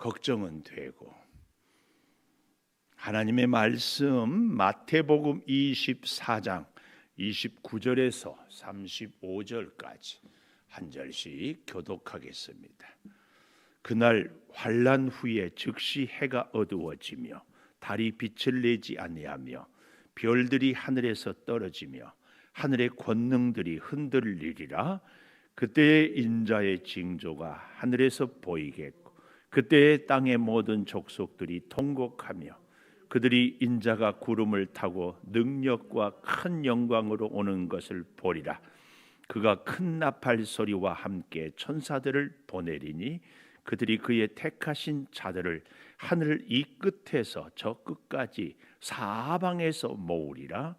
걱정은 되고, 하나님의 말씀 마태복음 24장 29절에서 35절까지 한 절씩 교독하겠습니다. 그날 환난 후에 즉시 해가 어두워지며 달이 빛을 내지 아니하며 별들이 하늘에서 떨어지며 하늘의 권능들이 흔들리리라. 그때에 인자의 징조가 하늘에서 보이겠고 그때에 땅의 모든 족속들이 통곡하며 그들이 인자가 구름을 타고 능력과 큰 영광으로 오는 것을 보리라. 그가 큰 나팔 소리와 함께 천사들을 보내리니 그들이 그의 택하신 자들을 하늘 이 끝에서 저 끝까지 사방에서 모으리라.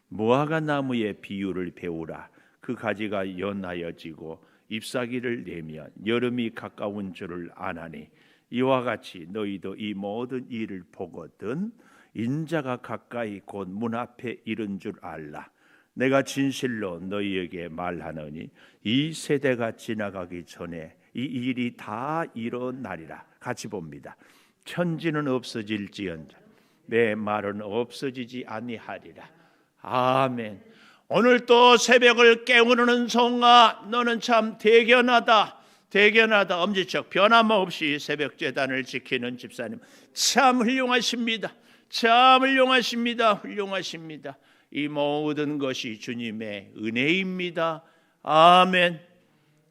무화과 나무의 비유를 배우라. 그 가지가 연하여지고 잎사귀를 내면 여름이 가까운 줄을 아나니 이와 같이 너희도 이 모든 일을 보거든 인자가 가까이 곧 문 앞에 이른 줄 알라. 내가 진실로 너희에게 말하노니 이 세대가 지나가기 전에 이 일이 다 일어나리라. 같이 봅니다. 천지는 없어질지언정 내 말은 없어지지 아니하리라. 아멘. 오늘 또 새벽을 깨우는 성아, 너는 참 대견하다. 대견하다. 엄지척 변함없이 새벽 제단을 지키는 집사님 참 훌륭하십니다. 참 훌륭하십니다. 훌륭하십니다. 이 모든 것이 주님의 은혜입니다. 아멘.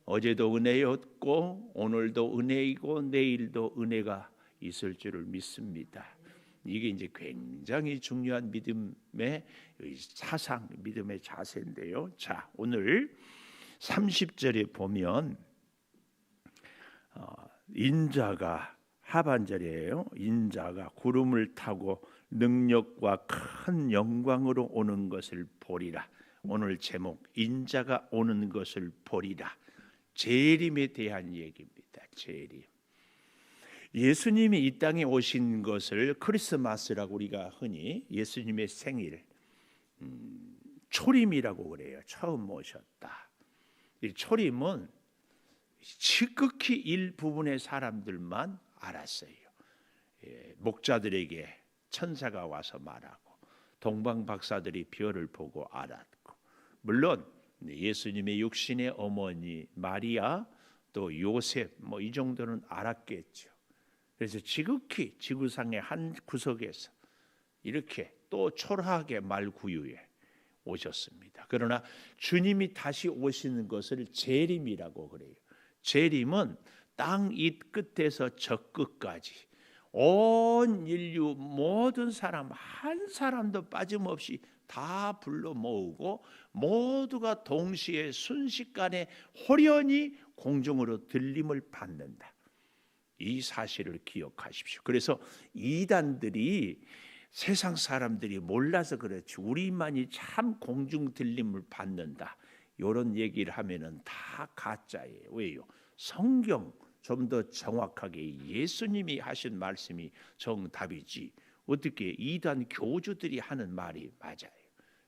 어제도 은혜였고 오늘도 은혜이고 내일도 은혜가 있을 줄을 믿습니다. 이게 이제 굉장히 중요한 믿음의 사상, 믿음의 자세인데요. 자, 오늘 30절에 보면 인자가 하반절이에요. 인자가 구름을 타고 능력과 큰 영광으로 오는 것을 보리라. 오늘 제목 인자가 오는 것을 보리라. 재림에 대한 얘기입니다. 재림. 예수님이 이 땅에 오신 것을 크리스마스라고 우리가 흔히 예수님의 생일 초림이라고 그래요. 처음 오셨다. 이 초림은 지극히 일부분의 사람들만 알았어요. 목자들에게 천사가 와서 말하고 동방 박사들이 별을 보고 알았고, 물론 예수님의 육신의 어머니 마리아 또 요셉 이 정도는 알았겠죠. 그래서 지극히 지구상의 한 구석에서 이렇게 또 초라하게 말구유에 오셨습니다. 그러나 주님이 다시 오시는 것을 재림이라고 그래요. 재림은 땅 이 끝에서 저 끝까지 온 인류 모든 사람 한 사람도 빠짐없이 다 불러 모으고 모두가 동시에 순식간에 호련히 공중으로 들림을 받는다. 이 사실을 기억하십시오. 그래서 이단들이 세상 사람들이 몰라서 그렇지 우리만이 참 공중 들림을 받는다, 이런 얘기를 하면은 다 가짜예요. 왜요? 성경 좀 더 정확하게 예수님이 하신 말씀이 정답이지 어떻게 이단 교주들이 하는 말이 맞아요.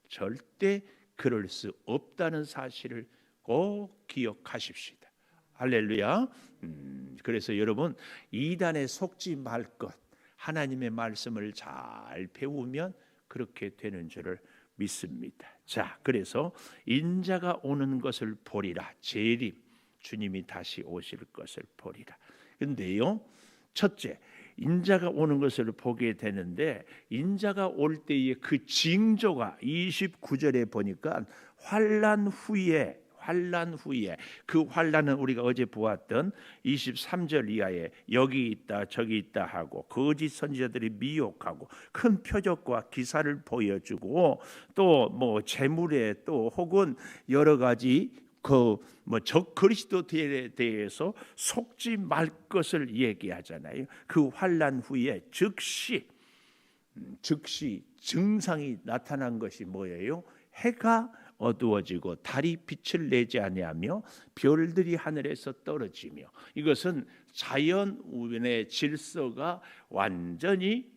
절대 그럴 수 없다는 사실을 꼭 기억하십시오. 할렐루야. 그래서 여러분 이단에 속지 말 것, 하나님의 말씀을 잘 배우면 그렇게 되는 줄을 믿습니다. 자, 그래서 인자가 오는 것을 보리라. 재림, 주님이 다시 오실 것을 보리라. 근데요, 첫째, 인자가 오는 것을 보게 되는데 인자가 올 때의 그 징조가 29절에 보니까 환난 후에 그 환난은 우리가 어제 보았던 23절 이하에 여기 있다 저기 있다 하고 거짓 선지자들이 미혹하고 큰 표적과 기사를 보여주고 또 재물에 또 혹은 여러 가지 적 그리스도에 대해서 속지 말 것을 얘기하잖아요. 그 환난 후에 즉시 증상이 나타난 것이 뭐예요? 해가 어두워지고 달이 빛을 내지 아니하며 별들이 하늘에서 떨어지며, 이것은 자연의 질서가 완전히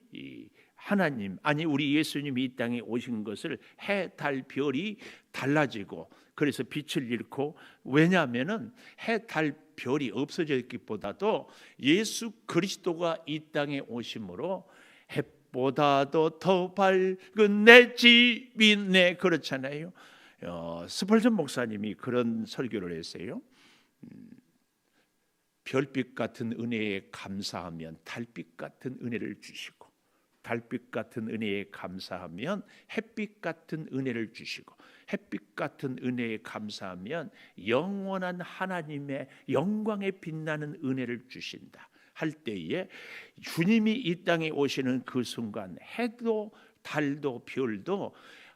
하나님 우리 예수님이 이 땅에 오신 것을 해, 달, 별이 달라지고 그래서 빛을 잃고, 왜냐하면은 해, 달, 별이 없어졌기보다도 예수 그리스도가 이 땅에 오심으로 햇보다도 더 밝은 내 집이네, 그렇잖아요. 스펄전 목사님이 그런 설교를 했어요. 별빛 같은 은혜에 감사하면 달빛 같은 은혜를 주시고, 달빛 같은 은혜에 감사하면 햇빛 같은 은혜를 주시고, 햇빛 같은 은혜에 감사하면 영원한 하나님의 영광에 빛나는 은혜를 주신다 할 때에, 주님이 이 땅에 오시는 그 순간 해도 달도 별도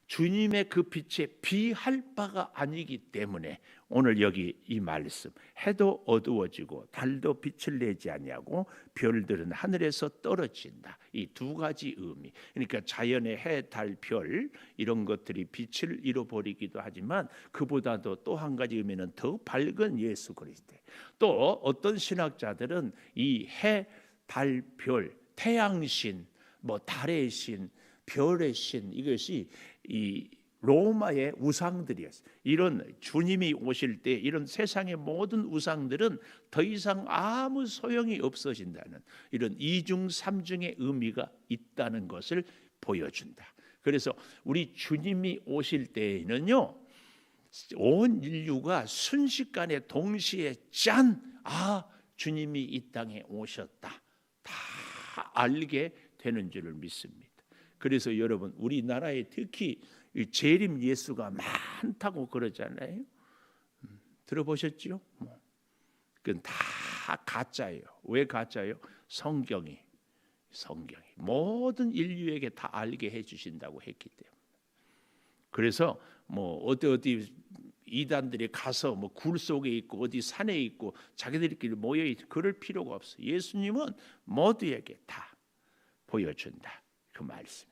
주님의 그 빛에 비할 바가 아니기 때문에, 오늘 여기 이 말씀, 해도 어두워지고 달도 빛을 내지 아니하고 별들은 하늘에서 떨어진다, 이 두 가지 의미. 그러니까 자연의 해, 달, 별 이런 것들이 빛을 잃어버리기도 하지만, 그보다도 또 한 가지 의미는 더 밝은 예수 그리스도. 또 어떤 신학자들은 이 해, 달, 별, 태양신, 달의 신, 별의 신, 이것이 이 로마의 우상들이었어요. 이런 주님이 오실 때 이런 세상의 모든 우상들은 더 이상 아무 소용이 없어진다는, 이런 이중 삼중의 의미가 있다는 것을 보여준다. 그래서 우리 주님이 오실 때에는요, 온 인류가 순식간에 동시에 주님이 이 땅에 오셨다, 다 알게 되는 줄을 믿습니다. 그래서 여러분, 우리나라에 특히 재림 예수가 많다고 그러잖아요. 들어보셨죠? 그건 다 가짜예요. 왜 가짜예요? 성경이 모든 인류에게 다 알게 해주신다고 했기 때문에. 그래서 어디 이단들이 가서 굴 속에 있고 어디 산에 있고 자기들끼리 모여 있고 그럴 필요가 없어. 예수님은 모두에게 다 보여준다, 그 말씀이에요.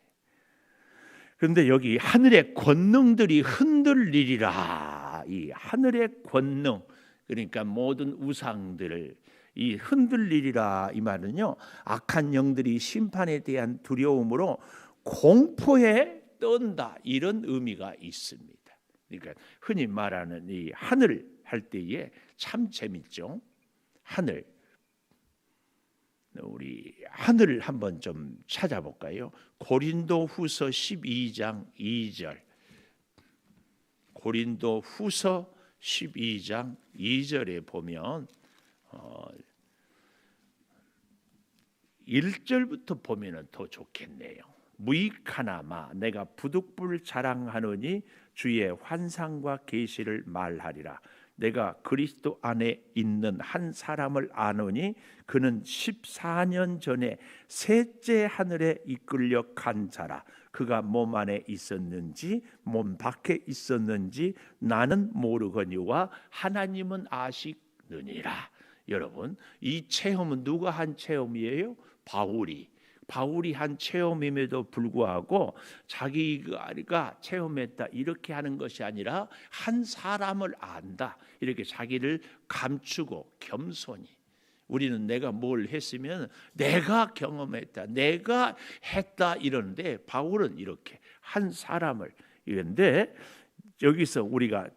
그런데 여기 하늘의 권능들이 흔들리리라, 이 하늘의 권능, 그러니까 모든 우상들을 이 흔들리리라, 이 말은요, 악한 영들이 심판에 대한 두려움으로 공포에 떤다, 이런 의미가 있습니다. 그러니까 흔히 말하는 이 하늘 할 때에 참 재밌죠. 하늘, 우리 하늘을 한번 좀 찾아볼까요? 고린도후서 12장 2절. 고린도후서 12장 2절에 보면 1절부터 보면은 더 좋겠네요. 무익하나마 내가 부득불 자랑하노니 주의 환상과 계시를 말하리라. 내가 그리스도 안에 있는 한 사람을 아노니 그는 14년 전에 셋째 하늘에 이끌려 간 자라. 그가 몸 안에 있었는지 몸 밖에 있었는지 나는 모르거니와 하나님은 아시느니라. 여러분, 이 체험은 누가 한 체험이에요? 바울이 한 체험임에도 불구하고 자기가 체험했다 이렇게 하는 것이 아니라 한 사람을 안다, 이렇게 자기를 감추고 겸손히. 우리는 내가 뭘 했으면 내가 경험했다, 내가 했다 이러는데, 바울은 이렇게 한 사람을. 이런데 여기서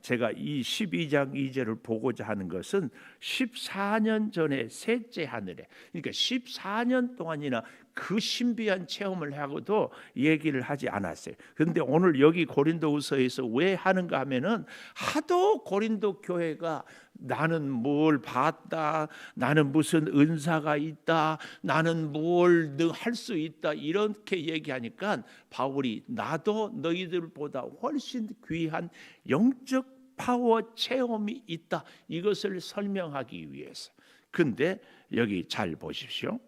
제가 이 12장 2절을 보고자 하는 것은 14년 전에 셋째 하늘에, 그러니까 14년 동안이나 그 신비한 체험을 하고도 얘기를 하지 않았어요. 그런데 오늘 여기 고린도후서에서 왜 하는가 하면은, 하도 고린도 교회가 나는 뭘 봤다, 나는 무슨 은사가 있다, 나는 뭘 할 수 있다 이렇게 얘기하니까 바울이 나도 너희들보다 훨씬 귀한 영적 파워 체험이 있다, 이것을 설명하기 위해서. 근데 여기 잘 보십시오.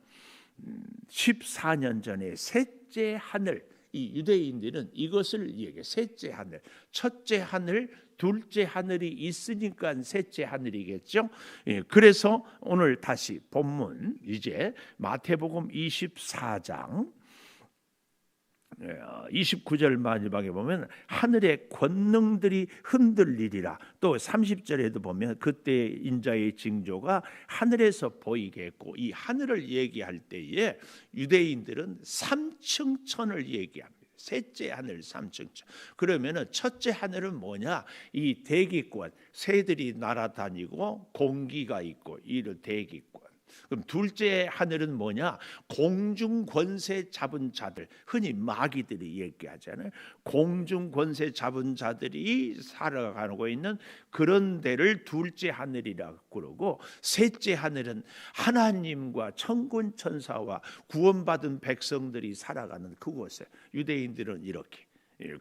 14년 전에 셋째 하늘, 이 유대인들은 이것을 얘기해. 셋째 하늘, 첫째 하늘, 둘째 하늘이 있으니까 셋째 하늘이겠죠. 그래서 오늘 다시 본문, 이제 마태복음 24장 29절 마지막에 보면 하늘의 권능들이 흔들리리라. 또 30절에도 보면 그때 인자의 징조가 하늘에서 보이겠고, 이 하늘을 얘기할 때에 유대인들은 3층 천을 얘기합니다. 셋째 하늘 3층. 그러면은 첫째 하늘은 뭐냐? 이 대기권, 새들이 날아다니고 공기가 있고 이런 대기권. 그럼 둘째 하늘은 뭐냐? 공중 권세 잡은 자들, 흔히 마귀들이 얘기하잖아요. 공중 권세 잡은 자들이 살아가고 있는 그런 데를 둘째 하늘이라고 그러고, 셋째 하늘은 하나님과 천군 천사와 구원받은 백성들이 살아가는 그곳에, 유대인들은 이렇게.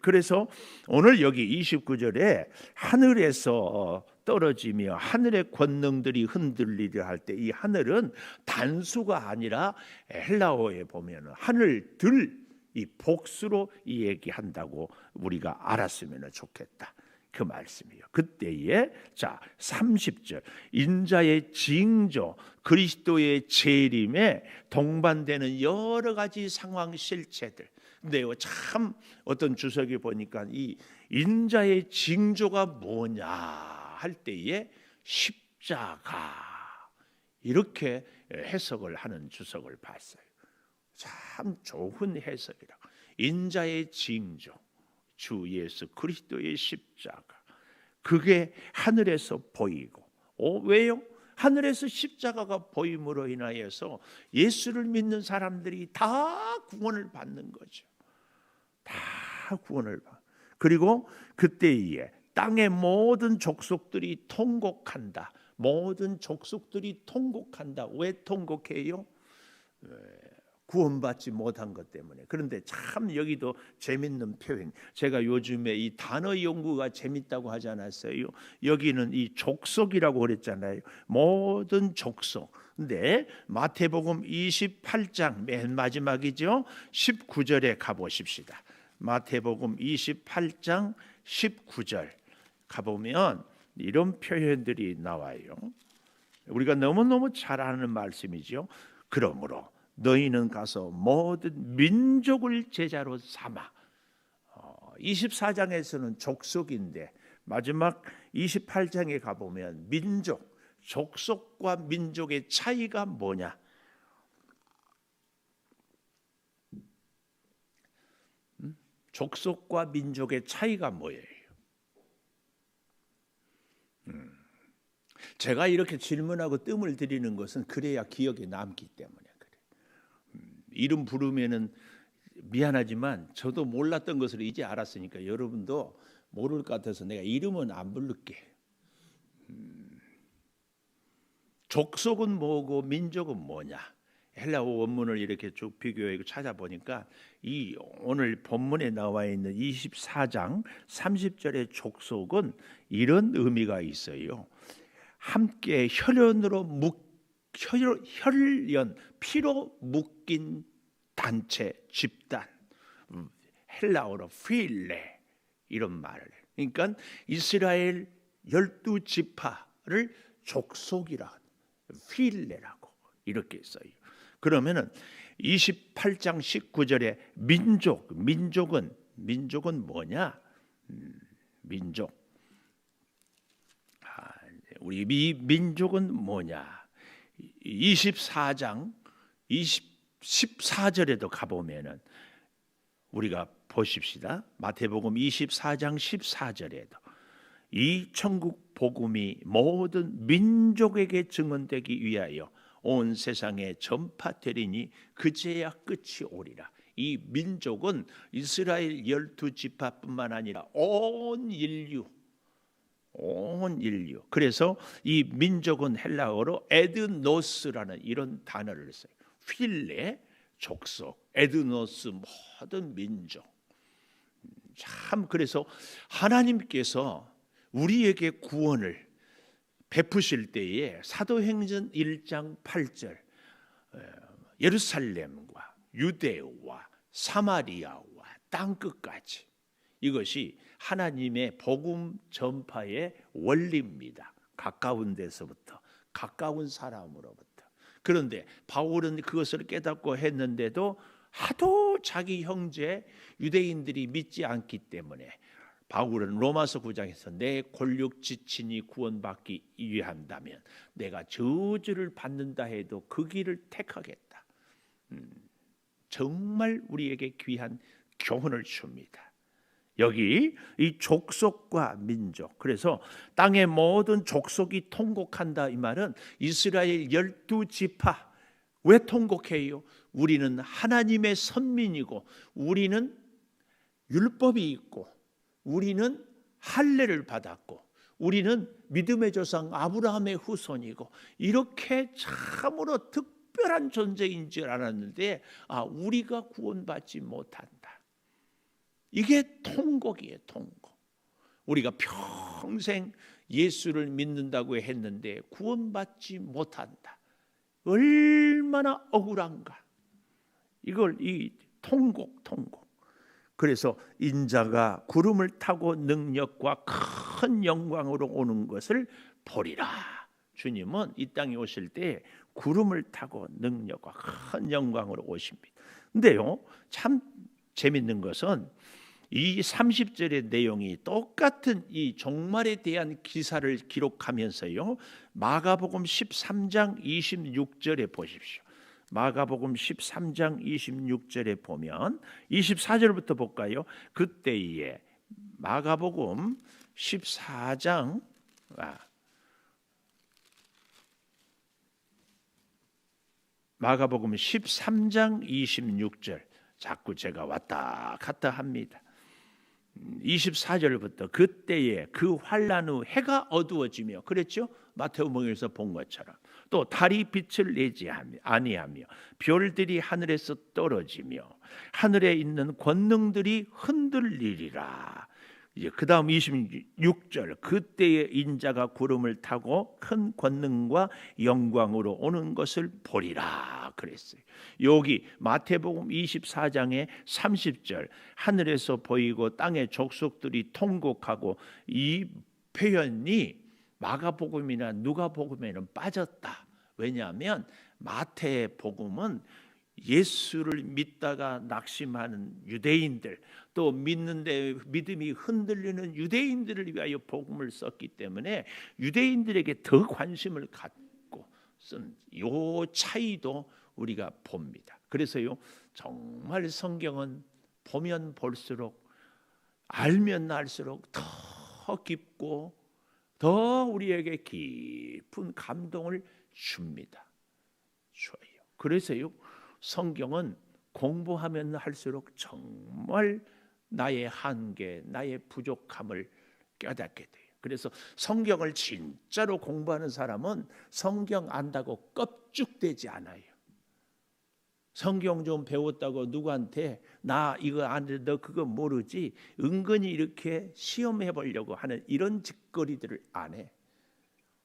그래서 오늘 여기 29절에 하늘에서 떨어지며 하늘의 권능들이 흔들리려 할 때, 이 하늘은 단수가 아니라 헬라어에 보면 하늘들, 이 복수로 이 얘기한다고 우리가 알았으면 좋겠다, 그 말씀이에요. 그때에 자 30절, 인자의 징조, 그리스도의 재림에 동반되는 여러 가지 상황 실체들. 근데요, 참 어떤 주석이 보니까 이 인자의 징조가 뭐냐 할 때에 십자가, 이렇게 해석을 하는 주석을 봤어요. 참 좋은 해석이라. 인자의 징조, 주 예수 그리스도의 십자가, 그게 하늘에서 보이고, 왜요? 하늘에서 십자가가 보임으로 인하여서 예수를 믿는 사람들이 다 구원을 받는 거죠. 다 구원을 받. 그리고 그때에 땅의 모든 족속들이 통곡한다. 모든 족속들이 통곡한다. 왜 통곡해요? 구원받지 못한 것 때문에. 그런데 참 여기도 재밌는 표현. 제가 요즘에 이 단어 연구가 재밌다고 하지 않았어요? 여기는 이 족속이라고 그랬잖아요. 모든 족속. 근데 마태복음 28장 맨 마지막이죠. 19절에 가보십시다. 마태복음 28장 19절 가보면 이런 표현들이 나와요. 우리가 너무너무 잘 아는 말씀이죠. 그러므로 너희는 가서 모든 민족을 제자로 삼아. 24장에서는 족속인데 마지막 28장에 가보면 민족, 족속과 민족의 차이가 뭐냐? 족속과 민족의 차이가 뭐예요? 제가 이렇게 질문하고 뜸을 들이는 것은 그래야 기억에 남기 때문에 그래요. 이름 부르면은 미안하지만 저도 몰랐던 것을 이제 알았으니까 여러분도 모를 것 같아서 내가 이름은 안 부를게. 족속은 뭐고 민족은 뭐냐? 헬라어 원문을 이렇게 쭉 비교해 찾아보니까 이 오늘 본문에 나와 있는 24장 30절의 족속은 이런 의미가 있어요. 함께 혈연 피로 묶인 단체, 집단. 헬라어로 필레, 이런 말을 해요. 그러니까 이스라엘 12지파를 족속이라, 필레라고 이렇게 써요. 그러면은 28장 19절에 민족은 뭐냐? 민족. 우리 민족은 뭐냐? 24장 14절에도 가보면은 우리가 보십시다. 마태복음 24장 14절에도 이 천국 복음이 모든 민족에게 증언되기 위하여 온 세상에 전파되리니 그제야 끝이 오리라. 이 민족은 이스라엘 12지파뿐만 아니라 온 인류. 그래서 이 민족은 헬라어로 에드노스라는 이런 단어를 써요. 필레, 족속, 에드노스, 모든 민족. 참, 그래서 하나님께서 우리에게 구원을 베푸실 때에 사도행전 1장 8절 예루살렘과 유대와 사마리아와 땅끝까지, 이것이 하나님의 복음 전파의 원리입니다. 가까운 데서부터, 가까운 사람으로부터. 그런데 바울은 그것을 깨닫고 했는데도 하도 자기 형제 유대인들이 믿지 않기 때문에 바울은 로마서 9장에서 내 골육 지친이 구원받기 위한다면 내가 저주를 받는다 해도 그 길을 택하겠다. 정말 우리에게 귀한 교훈을 줍니다. 여기 이 족속과 민족, 그래서 땅의 모든 족속이 통곡한다 이 말은 이스라엘 12지파 왜 통곡해요? 우리는 하나님의 선민이고 우리는 율법이 있고 우리는 할례를 받았고 우리는 믿음의 조상 아브라함의 후손이고 이렇게 참으로 특별한 존재인 줄 알았는데 우리가 구원받지 못한다. 이게 통곡이에요. 통곡. 우리가 평생 예수를 믿는다고 했는데 구원받지 못한다. 얼마나 억울한가. 이걸 이 통곡. 그래서 인자가 구름을 타고 능력과 큰 영광으로 오는 것을 보리라. 주님은 이 땅에 오실 때 구름을 타고 능력과 큰 영광으로 오십니다. 근데요, 참 재밌는 것은 이 30절의 내용이 똑같은 이 종말에 대한 기사를 기록하면서요, 마가복음 13장 26절에 보십시오. 마가복음 13장 26절에 보면 24절부터 볼까요? 그때에 마가복음 14장 마가복음 13장 26절 자꾸 제가 왔다 갔다 합니다. 24절부터 그때에 그 환난 후 해가 어두워지며 그랬죠? 마태복음에서 본 것처럼 또 달이 빛을 내지 아니하며 별들이 하늘에서 떨어지며 하늘에 있는 권능들이 흔들리리라. 이제 그다음 26절 그때에 인자가 구름을 타고 큰 권능과 영광으로 오는 것을 보리라 그랬어요. 여기 마태복음 24장의 30절 하늘에서 보이고 땅의 족속들이 통곡하고 이 표현이 마가복음이나 누가복음에는 빠졌다. 왜냐하면 마태복음은 예수를 믿다가 낙심하는 유대인들 또 믿는데 믿음이 흔들리는 유대인들을 위하여 복음을 썼기 때문에 유대인들에게 더 관심을 갖고 쓴 이 차이도 우리가 봅니다. 그래서요 정말 성경은 보면 볼수록 알면 알수록 더 깊고 더 우리에게 깊은 감동을 줍니다. 줘요. 그래서요 성경은 공부하면 할수록 정말 나의 한계, 나의 부족함을 깨닫게 돼요. 그래서 성경을 진짜로 공부하는 사람은 성경 안다고 껍죽대지 않아요. 성경 좀 배웠다고 누구한테 나 이거 아는데 너 그거 모르지? 은근히 이렇게 시험해 보려고 하는 이런 짓거리들을 안 해.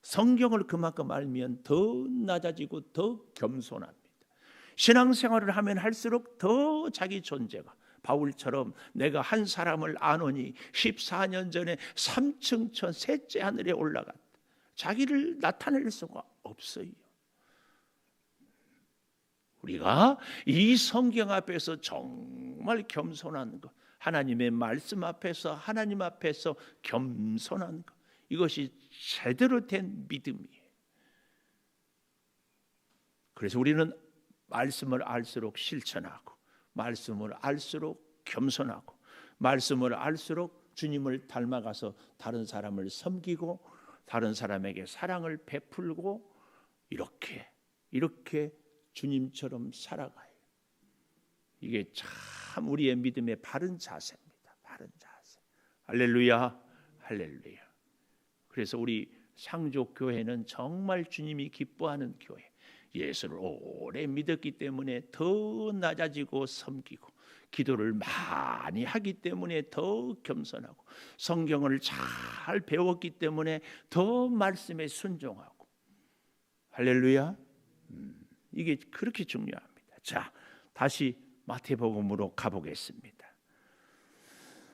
성경을 그만큼 알면 더 낮아지고 더 겸손합니다. 신앙생활을 하면 할수록 더 자기 존재가 바울처럼 내가 한 사람을 아노니 14년 전에 3층 천 셋째 하늘에 올라갔다. 자기를 나타낼 수가 없어요. 우리가 이 성경 앞에서 정말 겸손한 것, 하나님의 말씀 앞에서 하나님 앞에서 겸손한 것, 이것이 제대로 된 믿음이에요. 그래서 우리는 말씀을 알수록 실천하고 말씀을 알수록 겸손하고 말씀을 알수록 주님을 닮아가서 다른 사람을 섬기고 다른 사람에게 사랑을 베풀고 이렇게 주님처럼 살아가요. 이게 참 우리의 믿음의 바른 자세입니다. 바른 자세. 할렐루야, 할렐루야. 그래서 우리 상족교회는 정말 주님이 기뻐하는 교회. 예수를 오래 믿었기 때문에 더 낮아지고 섬기고 기도를 많이 하기 때문에 더 겸손하고 성경을 잘 배웠기 때문에 더 말씀에 순종하고 할렐루야. 이게 그렇게 중요합니다. 자, 다시 마태복음으로 가보겠습니다.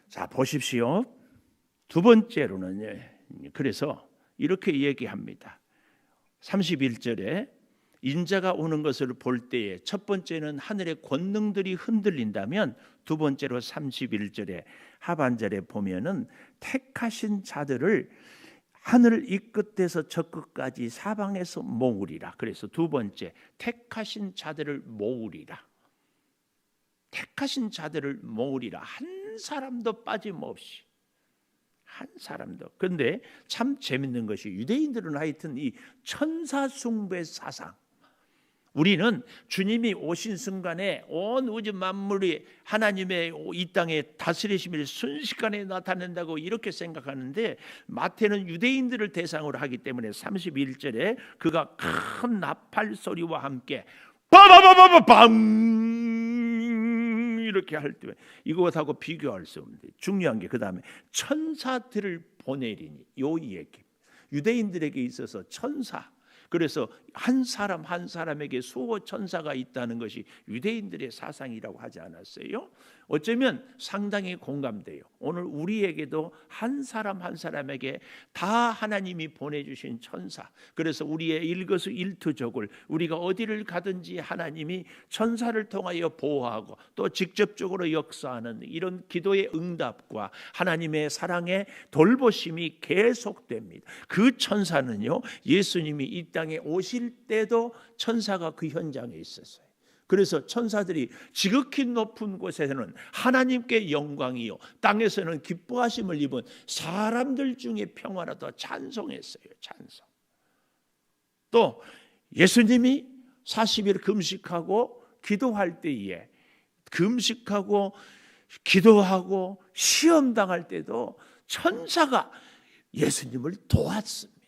자, 보십시오. 두 번째로는 그래서 이렇게 얘기합니다. 31절에 인자가 오는 것을 볼 때에 첫 번째는 하늘의 권능들이 흔들린다면 두 번째로 31절에 하반절에 보면은 택하신 자들을 하늘 이 끝에서 저 끝까지 사방에서 모으리라. 그래서 두 번째 택하신 자들을 모으리라. 택하신 자들을 모으리라. 한 사람도 빠짐없이, 한 사람도. 그런데 참 재밌는 것이 유대인들은 하여튼 이 천사 숭배 사상, 우리는 주님이 오신 순간에 온 우주 만물이 하나님의 이 땅에 다스리심을 순식간에 나타낸다고 이렇게 생각하는데, 마태는 유대인들을 대상으로 하기 때문에 31절에 그가 큰 나팔 소리와 함께 빠바바바밤 이렇게 할 때 이것하고 비교할 수 없는데, 중요한 게 그 다음에 천사들을 보내리니, 요 얘기. 유대인들에게 있어서 천사, 그래서 한 사람 한 사람에게 수호 천사가 있다는 것이 유대인들의 사상이라고 하지 않았어요? 어쩌면 상당히 공감돼요. 오늘 우리에게도 한 사람 한 사람에게 다 하나님이 보내주신 천사, 그래서 우리의 일거수일투족을 우리가 어디를 가든지 하나님이 천사를 통하여 보호하고 또 직접적으로 역사하는 이런 기도의 응답과 하나님의 사랑의 돌보심이 계속됩니다. 그 천사는요, 예수님이 이 땅에 오실 때도 천사가 그 현장에 있었어요. 그래서 천사들이 지극히 높은 곳에서는 하나님께 영광이요, 땅에서는 기뻐하심을 입은 사람들 중에 평화라도 찬송했어요. 찬송. 또 예수님이 40일 금식하고 기도할 때에, 금식하고 기도하고 시험당할 때도 천사가 예수님을 도왔습니다.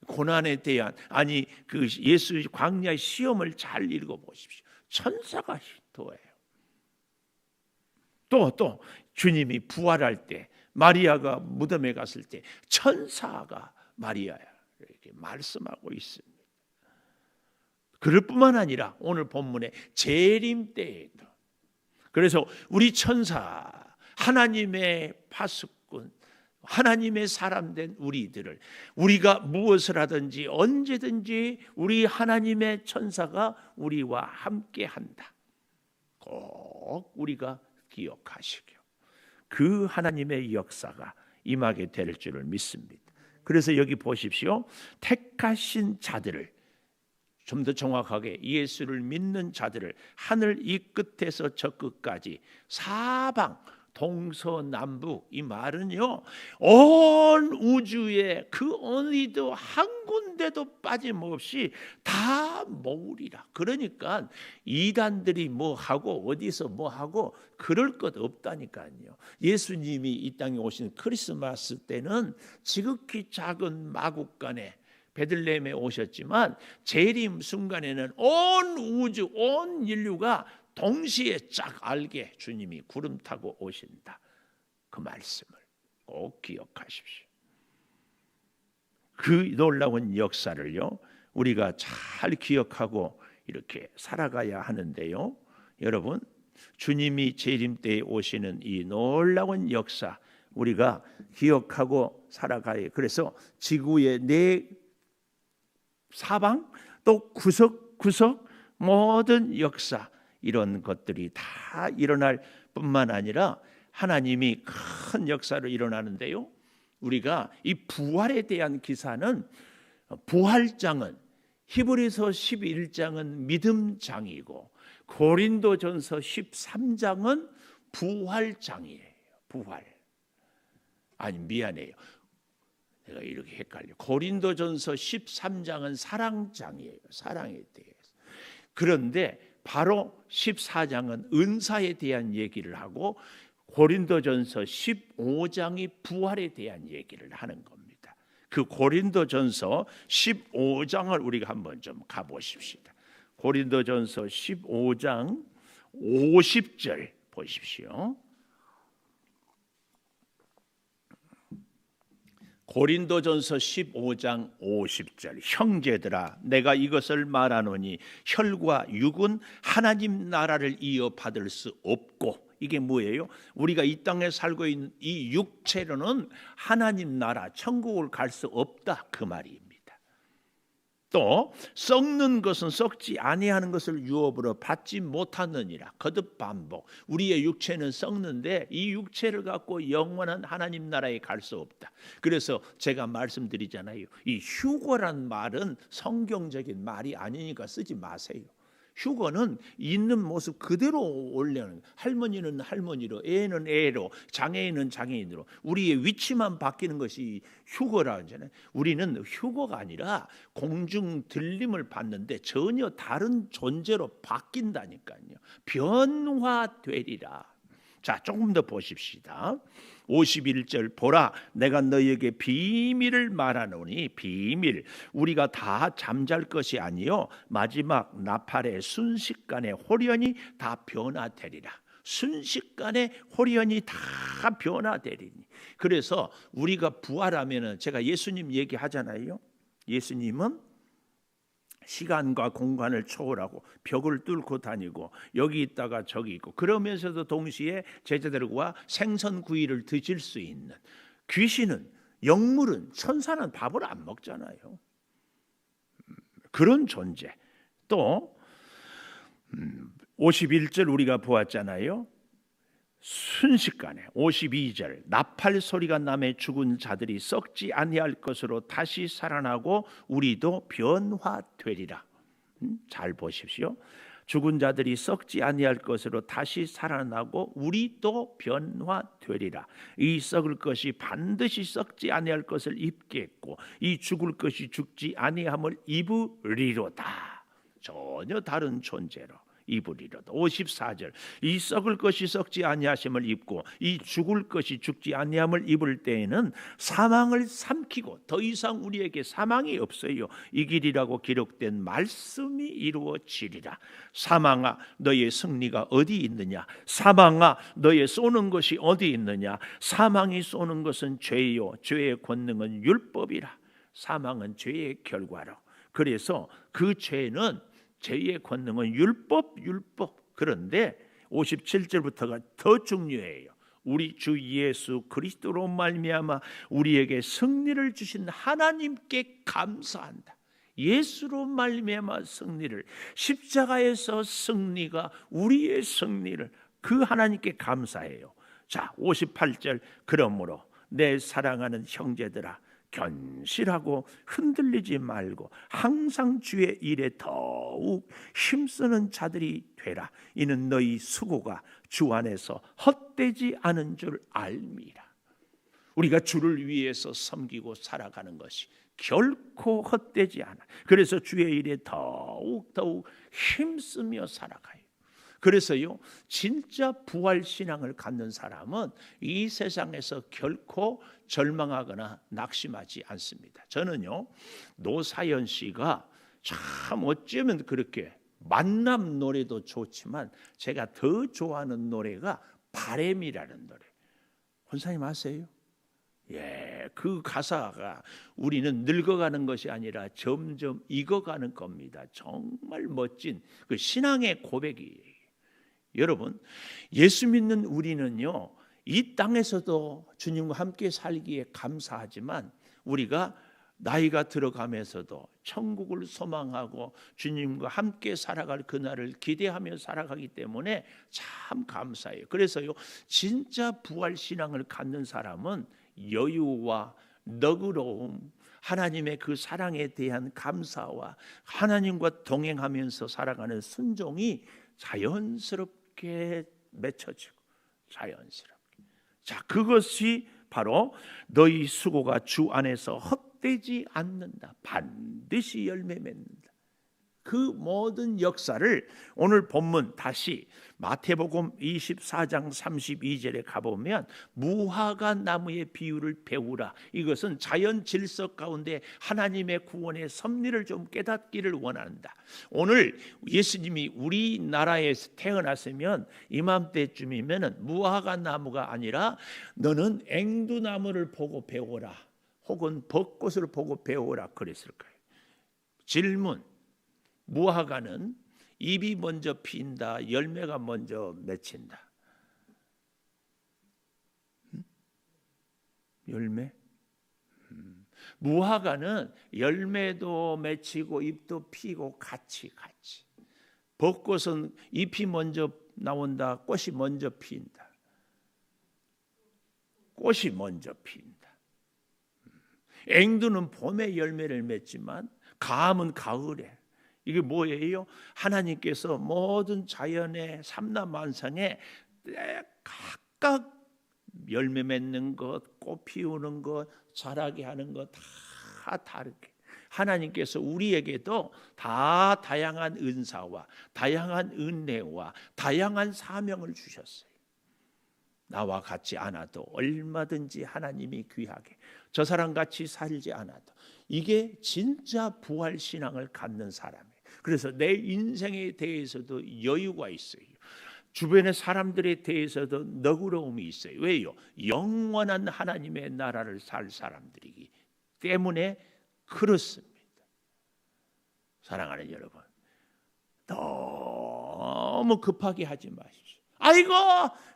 고난에 대한, 아니 그 예수 광야의 시험을 잘 읽어보십시오. 천사가 도와요. 또 주님이 부활할 때, 마리아가 무덤에 갔을 때 천사가 마리아에게 말씀하고 있습니다. 그럴 뿐만 아니라 오늘 본문의 재림 때에도, 그래서 우리 천사, 하나님의 파수꾼, 하나님의 사람 된 우리들을, 우리가 무엇을 하든지 언제든지 우리 하나님의 천사가 우리와 함께 한다. 꼭 우리가 기억하시고 그 하나님의 역사가 임하게 될 줄을 믿습니다. 그래서 여기 보십시오. 택하신 자들을, 좀 더 정확하게 예수를 믿는 자들을 하늘 이 끝에서 저 끝까지 사방 동서남북, 이 말은요, 온 우주에 그 어디도 한 군데도 빠짐없이 다 모으리라. 그러니까 이단들이 뭐 하고 어디서 뭐 하고 그럴 것 없다니까요. 예수님이 이 땅에 오신 크리스마스 때는 지극히 작은 마국간에 베들레헴에 오셨지만, 재림 순간에는 온 우주, 온 인류가 동시에 쫙 알게 주님이 구름 타고 오신다. 그 말씀을 꼭 기억하십시오. 그 놀라운 역사를요, 우리가 잘 기억하고 이렇게 살아가야 하는데요. 여러분, 주님이 재림 때에 오시는 이 놀라운 역사 우리가 기억하고 살아가야. 그래서 지구의 네 사방 또 구석구석 모든 역사, 이런 것들이 다 일어날 뿐만 아니라 하나님이 큰 역사를 일어나는데요. 우리가 이 부활에 대한 기사는, 부활장은 히브리서 11장은 믿음장이고 고린도전서 13장은 부활장이에요. 부활. 아니 미안해요. 내가 이렇게 헷갈려. 고린도전서 13장은 사랑장이에요. 사랑에 대해서. 그런데 바로 14장은 은사에 대한 얘기를 하고 고린도전서 15장이 부활에 대한 얘기를 하는 겁니다. 그 고린도전서 15장을 우리가 한번 좀 가보십시다. 고린도전서 15장 50절 보십시오. 고린도전서 15장 50절. 형제들아, 내가 이것을 말하노니 혈과 육은 하나님 나라를 이어받을 수 없고, 이게 뭐예요? 우리가 이 땅에 살고 있는 이 육체로는 하나님 나라 천국을 갈 수 없다, 그 말입니다. 또 썩는 것은 썩지 아니하는 것을 유업으로 받지 못하느니라. 거듭 반복. 우리의 육체는 썩는데 이 육체를 갖고 영원한 하나님 나라에 갈 수 없다. 그래서 제가 말씀드리잖아요. 이 휴거란 말은 성경적인 말이 아니니까 쓰지 마세요. 휴거는 있는 모습 그대로 올려는, 할머니는 할머니로, 애는 애로, 장애인은 장애인으로 우리의 위치만 바뀌는 것이 휴거라 하잖아요. 우리는 휴거가 아니라 공중 들림을 받는데 전혀 다른 존재로 바뀐다니까요. 변화되리라. 자, 조금 더 보십시다. 51절 보라 내가 너희에게 비밀을 말하노니, 비밀, 우리가 다 잠잘 것이 아니요 마지막 나팔의 순식간에 홀연히 다 변화되리라. 순식간에 홀연히 다 변화되리니. 그래서 우리가 부활하면은, 제가 예수님 얘기하잖아요. 예수님은 시간과 공간을 초월하고 벽을 뚫고 다니고 여기 있다가 저기 있고, 그러면서도 동시에 제자들과 생선구이를 드실 수 있는, 귀신은, 영물은, 천사는 밥을 안 먹잖아요. 그런 존재. 또 51절 우리가 보았잖아요. 순식간에. 52절 나팔 소리가 나매 죽은 자들이 썩지 아니할 것으로 다시 살아나고 우리도 변화되리라. 잘 보십시오. 죽은 자들이 썩지 아니할 것으로 다시 살아나고 우리도 변화되리라. 이 썩을 것이 반드시 썩지 아니할 것을 입겠고 이 죽을 것이 죽지 아니함을 입으리로다. 전혀 다른 존재로 입으리로다. 54절 이 썩을 것이 썩지 아니하심을 입고 이 죽을 것이 죽지 아니함을 입을 때에는 사망을 삼키고 더 이상 우리에게 사망이 없어요. 이 길이라고 기록된 말씀이 이루어지리라. 사망아 너의 승리가 어디 있느냐? 사망아 너의 쏘는 것이 어디 있느냐? 사망이 쏘는 것은 죄요 죄의 권능은 율법이라. 사망은 죄의 결과로. 그래서 그 죄는, 죄의 권능은 율법. 그런데 57절부터가 더 중요해요. 우리 주 예수 그리스도로 말미암아 우리에게 승리를 주신 하나님께 감사한다. 예수로 말미암아 승리를, 십자가에서 승리가 우리의 승리를, 그 하나님께 감사해요. 자, 58절 그러므로 내 사랑하는 형제들아 견실하고 흔들리지 말고 항상 주의 일에 더욱 힘쓰는 자들이 되라. 이는 너희 수고가 주 안에서 헛되지 않은 줄 알미라. 우리가 주를 위해서 섬기고 살아가는 것이 결코 헛되지 않아. 그래서 주의 일에 더욱 힘쓰며 살아가요. 그래서요, 진짜 부활 신앙을 갖는 사람은 이 세상에서 결코 절망하거나 낙심하지 않습니다. 저는요, 노사연 씨가 참 어쩌면 그렇게, 만남 노래도 좋지만 제가 더 좋아하는 노래가 바램이라는 노래. 권사님 아세요? 예, 그 가사가 우리는 늙어가는 것이 아니라 점점 익어가는 겁니다. 정말 멋진 그 신앙의 고백이에요. 여러분, 예수 믿는 우리는요, 이 땅에서도 주님과 함께 살기에 감사하지만 우리가 나이가 들어가면서도 천국을 소망하고 주님과 함께 살아갈 그날을 기대하며 살아가기 때문에 참 감사해요. 그래서요, 진짜 부활 신앙을 갖는 사람은 여유와 너그러움, 하나님의 그 사랑에 대한 감사와 하나님과 동행하면서 살아가는 순종이 자연스럽게 맺혀지고, 자연스럽게. 자, 그것이 바로 너희 수고가 주 안에서 헛되지 않는다. 반드시 열매 맺는다. 그 모든 역사를 오늘 본문 다시 마태복음 24장 32절에 가보면 무화과 나무의 비유를 배우라. 이것은 자연 질서 가운데 하나님의 구원의 섭리를 좀 깨닫기를 원한다. 오늘 예수님이 우리나라에서 태어났으면 이맘때쯤이면 무화과 나무가 아니라 너는 앵두나무를 보고 배워라, 혹은 벚꽃을 보고 배워라 그랬을 거예요. 질문: 무화과는 잎이 먼저 핀다, 열매가 먼저 맺힌다? 열매? 무화과는 열매도 맺히고 잎도 피고 같이. 벚꽃은 잎이 먼저 나온다, 꽃이 먼저 핀다. 꽃이 먼저 핀다. 앵두는 봄에 열매를 맺지만 감은 가을에, 이게 뭐예요? 하나님께서 모든 자연의 삼라만상에 각각 열매 맺는 것, 꽃 피우는 것, 자라게 하는 것 다 다르게 하나님께서 우리에게도 다 다양한 은사와 다양한 은혜와 다양한 사명을 주셨어요. 나와 같지 않아도 얼마든지 하나님이 귀하게 저 사람같이 살지 않아도 이게 진짜 부활신앙을 갖는 사람이에요. 그래서 내 인생에 대해서도 여유가 있어요. 주변의 사람들에 대해서도 너그러움이 있어요. 왜요? 영원한 하나님의 나라를 살 사람들이기 때문에 그렇습니다. 사랑하는 여러분, 너무 급하게 하지 마십시오. 아이고,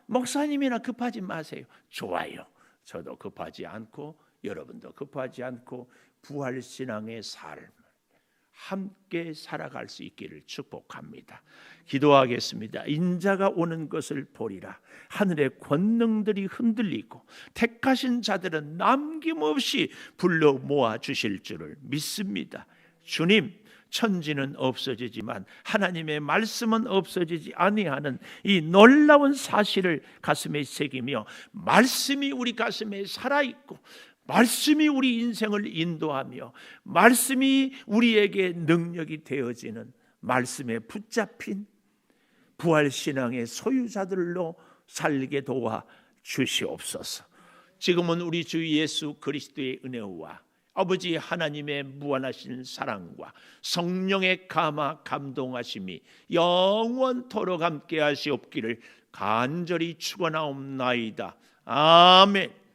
목사님이나 급하지 마세요. 좋아요. 저도 급하지 않고 여러분도 급하지 않고 부활신앙의 삶을 함께 살아갈 수 있기를 축복합니다. 기도하겠습니다. 인자가 오는 것을 보리라. 하늘의 권능들이 흔들리고 택하신 자들은 남김없이 불러 모아 주실 줄을 믿습니다. 주님, 천지는 없어지지만 하나님의 말씀은 없어지지 아니하는 이 놀라운 사실을 가슴에 새기며 말씀이 우리 가슴에 살아있고 말씀이 우리 인생을 인도하며 말씀이 우리에게 능력이 되어지는 말씀에 붙잡힌 부활신앙의 소유자들로 살게 도와 주시옵소서. 지금은 우리 주 예수 그리스도의 은혜와 아버지 하나님의 무한하신 사랑과 성령의 감화 감동하심이 영원토록 함께 하시옵기를 간절히 축원하옵나이다. 아멘.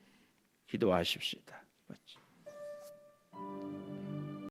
기도하십시다.